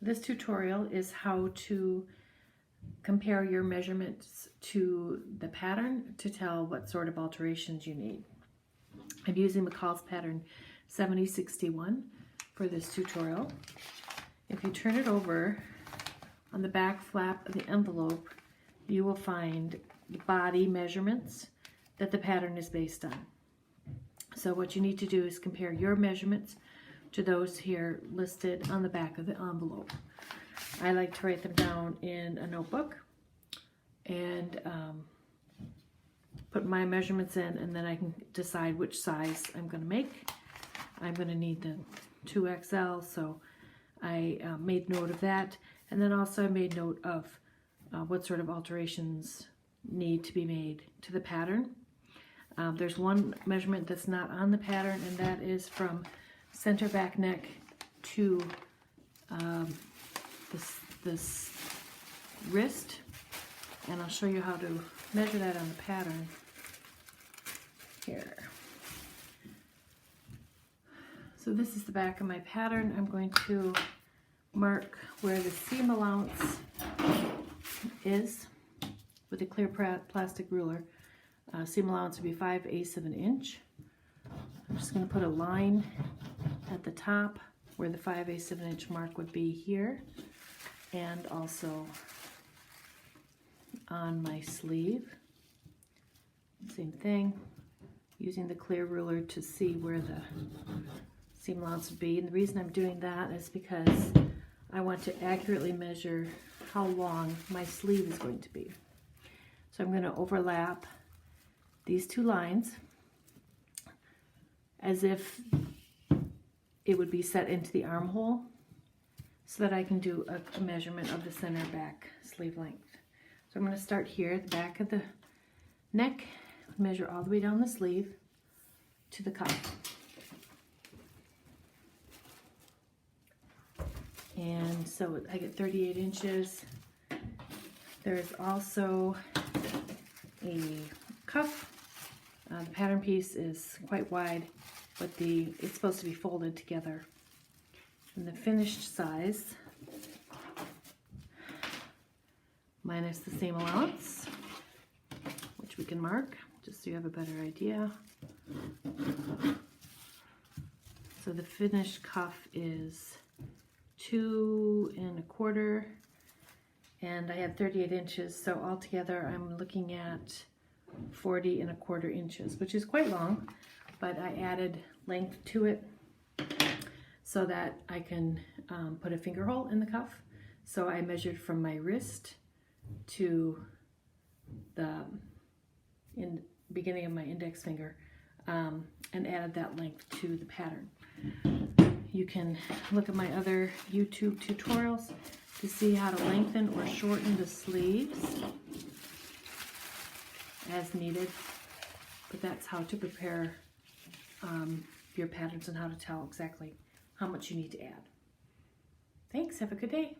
This tutorial is how to compare your measurements to the pattern to tell what sort of alterations you need. I'm using McCalls pattern 7061 for this tutorial. If you turn it over, on the back flap of the envelope, you will find the body measurements that the pattern is based on. So what you need to do is compare your measurements to those here listed on the back of the envelope. I like to write them down in a notebook and put my measurements in, and then I can decide which size I'm going to make. I'm going to need the 2XL, so I made note of that. And then also I made note of what sort of alterations need to be made to the pattern. There's one measurement that's not on the pattern, and that is from center back neck to this wrist. And I'll show you how to measure that on the pattern here. So this is the back of my pattern. I'm going to mark where the seam allowance is with a clear plastic ruler. Seam allowance would be 5/8 of an inch. I'm just going to put a line at the top where the 5/8 of an inch mark would be here, and also on my sleeve. Same thing, using the clear ruler to see where the seam allowance would be. And the reason I'm doing that is because I want to accurately measure how long my sleeve is going to be. So I'm going to overlap these two lines as if it would be set into the armhole, so that I can do a measurement of the center back sleeve length. So I'm going to start here at the back of the neck, measure all the way down the sleeve to the cuff. And so I get 38 inches. There's also a cuff. The pattern piece is quite wide, but it's supposed to be folded together. And the finished size, minus the seam allowance, which we can mark just so you have a better idea. So the finished cuff is 2 1/4, and I have 38 inches, so altogether I'm looking at 40 1/4 inches, which is quite long, but I added length to it so that I can put a finger hole in the cuff. So I measured from my wrist to the beginning of my index finger and added that length to the pattern. You can look at my other YouTube tutorials to see how to lengthen or shorten the sleeves as needed, but that's how to prepare your patterns and how to tell exactly how much you need to add. Thanks, have a good day.